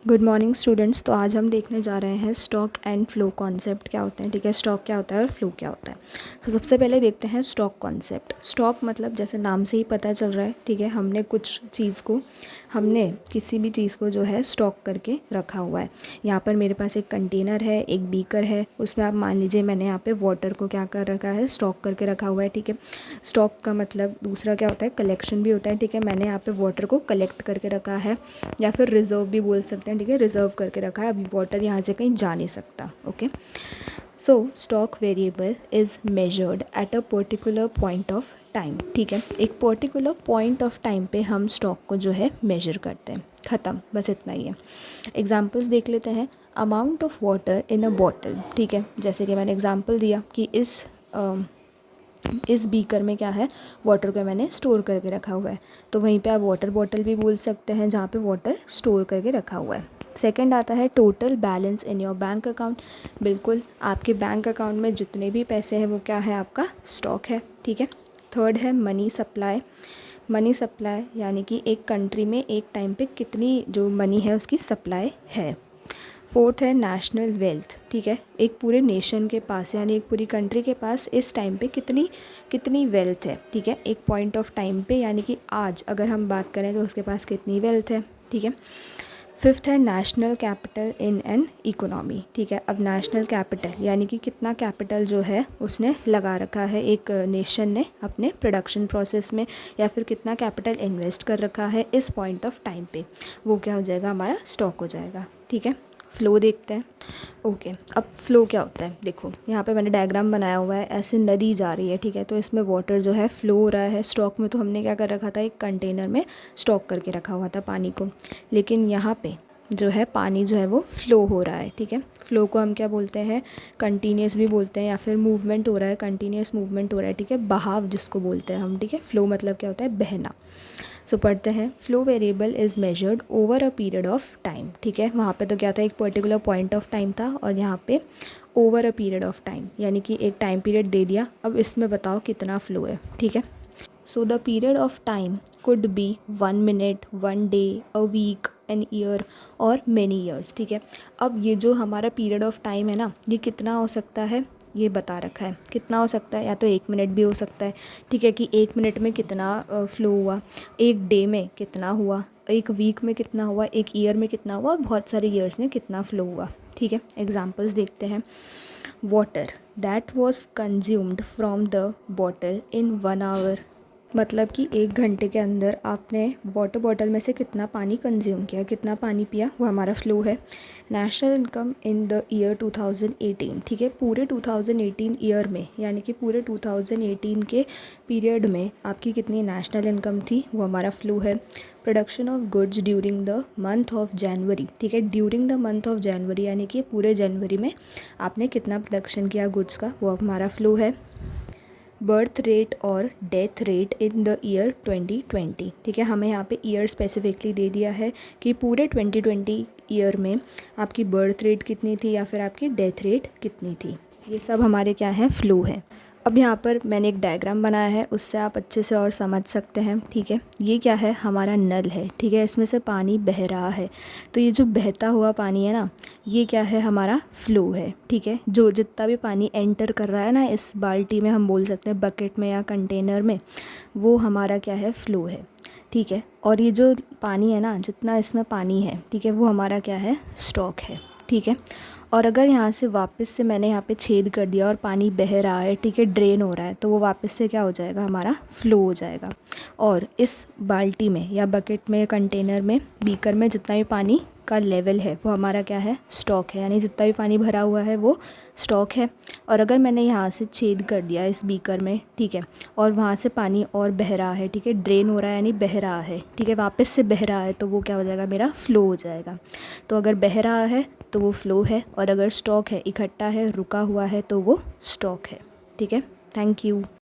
Good morning students. तो आज हम देखने जा रहे हैं स्टॉक एंड फ्लो कॉन्सेप्ट क्या होते हैं। ठीक है, स्टॉक क्या होता है और फ्लो क्या होता है। तो सबसे पहले देखते हैं स्टॉक कॉन्सेप्ट। स्टॉक मतलब जैसे नाम से ही पता चल रहा है, ठीक है, हमने किसी भी चीज़ को जो है स्टॉक करके रखा हुआ है। यहाँ पर मेरे पास एक कंटेनर है, एक बीकर है, उसमें आप मान लीजिए मैंने यहाँ पे वाटर को क्या कर रखा है, स्टॉक करके रखा हुआ है। ठीक है, स्टॉक का मतलब दूसरा क्या होता है, कलेक्शन भी होता है। ठीक है, मैंने यहाँ पे वाटर को कलेक्ट करके रखा है, या फिर रिजर्व भी बोल सकते हैं। ठीक है, रिजर्व करके रखा है, अभी वाटर यहाँ से कहीं जा नहीं सकता। Okay, so stock variable is measured at a particular point of time. ठीक है, एक पर्टिकुलर पॉइंट ऑफ टाइम पे हम स्टॉक को जो है मेजर करते हैं। ख़त्म, बस इतना ही है। एग्जाम्पल्स देख लेते हैं। Amount of water in a bottle. ठीक है, जैसे कि मैंने एग्जाम्पल दिया कि इस बीकर में क्या है, वाटर को मैंने स्टोर करके रखा हुआ है, तो वहीं पे आप वाटर बॉटल भी बोल सकते हैं जहाँ पे वाटर स्टोर करके रखा हुआ है। सेकंड आता है total balance in your bank account. बिल्कुल, आपके बैंक अकाउंट में जितने भी पैसे हैं वो क्या है, आपका स्टॉक है। ठीक है। थर्ड है मनी सप्लाई। मनी सप्लाई यानी कि एक कंट्री में एक टाइम पे कितनी जो मनी है उसकी सप्लाई है। फोर्थ है नेशनल वेल्थ। ठीक है, एक पूरे नेशन के पास यानी एक पूरी कंट्री के पास इस टाइम पे कितनी कितनी वेल्थ है। ठीक है, एक पॉइंट ऑफ टाइम पे यानी कि आज अगर हम बात करें तो उसके पास कितनी वेल्थ है। ठीक है। फिफ्थ है national capital in an economy. ठीक है, अब नेशनल कैपिटल यानी कि कितना कैपिटल जो है उसने लगा रखा है एक नेशन ने अपने प्रोडक्शन प्रोसेस में, या फिर कितना कैपिटल इन्वेस्ट कर रखा है इस पॉइंट ऑफ टाइम पे, वो क्या हो जाएगा, हमारा स्टॉक हो जाएगा। ठीक है, फ़्लो देखते हैं। ओके, अब फ़्लो क्या होता है, देखो यहाँ पे मैंने डायग्राम बनाया हुआ है, ऐसे नदी जा रही है। ठीक है, तो इसमें वाटर जो है फ़्लो हो रहा है। स्टॉक में तो हमने क्या कर रखा था, एक कंटेनर में स्टॉक करके रखा हुआ था पानी को, लेकिन यहाँ पे जो है पानी जो है वो फ़्लो हो रहा है। ठीक है, फ़्लो को हम क्या बोलते हैं, कंटिन्यूस भी बोलते हैं, या फिर मूवमेंट हो रहा है, कंटिन्यूस मूवमेंट हो रहा है। ठीक है, बहाव जिसको बोलते हैं हम। ठीक है, फ़्लो मतलब क्या होता है, बहना। सो पढ़ते हैं, flow variable is measured over a period of time. ठीक है, वहाँ पे तो क्या था, एक पर्टिकुलर पॉइंट ऑफ टाइम था, और यहाँ पे over a period of time यानी कि एक टाइम पीरियड दे दिया, अब इसमें बताओ कितना फ्लो है। ठीक है, so the period of time could be 1 minute, 1 day, a week, an year or many years. ठीक है, अब ये जो हमारा पीरियड ऑफ टाइम है ना, ये कितना हो सकता है, ये बता रखा है कितना हो सकता है, या तो 1 मिनट भी हो सकता है। ठीक है, कि 1 मिनट में कितना फ़्लो हुआ, एक डे में कितना हुआ, एक वीक में कितना हुआ, एक ईयर में कितना हुआ, और बहुत सारे ईयर्स में कितना फ़्लो हुआ। ठीक है, एग्जांपल्स देखते हैं। Water that was consumed from the bottle in 1 hour, मतलब कि 1 घंटे के अंदर आपने वाटर बॉटल में से कितना पानी कंज्यूम किया, कितना पानी पिया, वो हमारा फ़्लो है। National income in the year 2018। ठीक है, पूरे 2018 ईयर में यानी कि पूरे 2018 के पीरियड में आपकी कितनी नेशनल इनकम थी, वो हमारा फ़्लो है। Production of goods during the month of January. ठीक है, during the month of January यानी कि पूरे जनवरी में आपने कितना प्रोडक्शन किया गुड्स का, वो हमारा फ़्लो है। बर्थ रेट और death rate in the year 2020। ठीक है, हमें यहाँ पे ईयर स्पेसिफिकली दे दिया है कि पूरे 2020 ईयर में आपकी बर्थ रेट कितनी थी या फिर आपकी डेथ रेट कितनी थी। ये सब हमारे क्या है, फ़्लो है। अब यहाँ पर मैंने एक डायग्राम बनाया है, उससे आप अच्छे से और समझ सकते हैं। ठीक है, ये क्या है, हमारा नल है। ठीक है, इसमें से पानी बह रहा है, तो ये जो बहता हुआ पानी है ना, ये क्या है, हमारा फ़्लो है। ठीक है, जो जितना भी पानी एंटर कर रहा है ना इस बाल्टी में, हम बोल सकते हैं बकेट में या कंटेनर में, वो हमारा क्या है, फ़्लो है। ठीक है, और ये जो पानी है ना, जितना इसमें पानी है, ठीक है, वो हमारा क्या है, स्टॉक है। ठीक है, और अगर यहाँ से वापस से मैंने यहाँ पे छेद कर दिया और पानी बह रहा है, ठीक है, ड्रेन हो रहा है, तो वो वापस से क्या हो जाएगा, हमारा फ़्लो हो जाएगा। और इस बाल्टी में या बकेट में, कंटेनर में, बीकर में जितना भी पानी का लेवल है वो हमारा क्या है, स्टॉक है, यानी जितना भी पानी भरा हुआ है वो स्टॉक है। और अगर मैंने यहाँ से छेद कर दिया इस बीकर में, ठीक है, और वहाँ से पानी और बह रहा है, ठीक है, ड्रेन हो रहा है यानी बह रहा है, ठीक है, वापस से बह रहा है, तो वो क्या हो जाएगा, मेरा फ़्लो हो जाएगा। तो अगर बह रहा है तो वो फ़्लो है, और अगर स्टॉक है, इकट्ठा है, रुका हुआ है, तो वो स्टॉक है। ठीक है, थैंक यू।